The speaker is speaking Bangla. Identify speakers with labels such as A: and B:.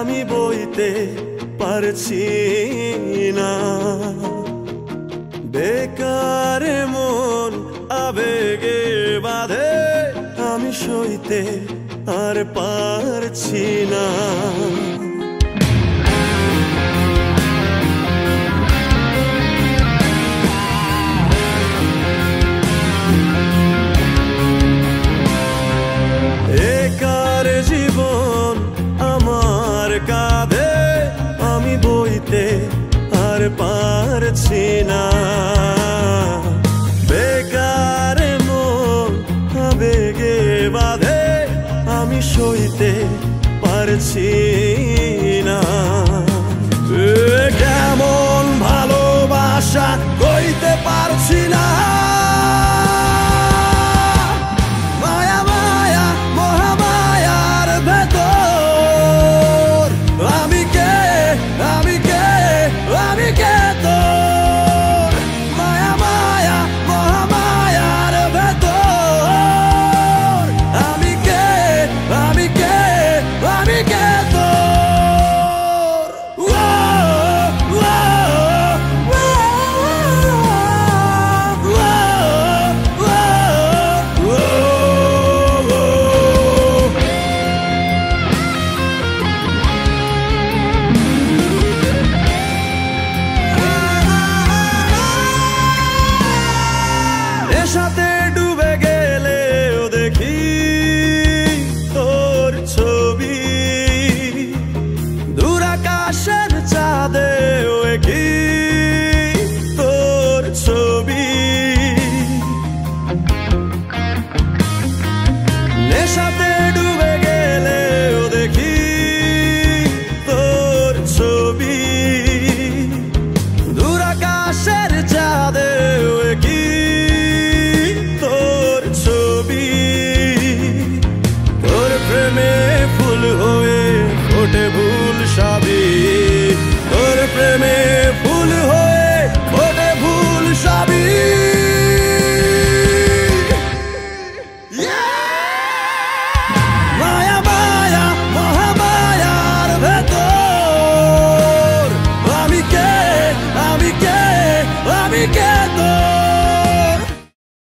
A: আমি বইতে পারছি না। বেকার মন আবেগে বাঁধে, আমি সইতে আর পারছি না। একার জীবন আমার কাঁধে, আমি বইতে আর পারছি না। বেকার মন আবেগে বাঁধে, আমি সইতে পারছি না। কেমন ভালোবাসা কইতে পারছি না। সাথে ডুবে গেলেও দেখি তোর ছবি, দূর আকাশের চাঁদেও কি তোর ছবি। নেশাতে ডুবে গেলেও দেখি তোর ছবি, দূর আকাশের চাঁদেও কি ফুল হয়ে ফোটে ভুল সবই, তোর প্রেমে ফুল হয়ে ফোটে ভুল সবই। মায়া মায়া মহামায়ার ভেতর আমি কে, আমি কে, আমি কে তোর।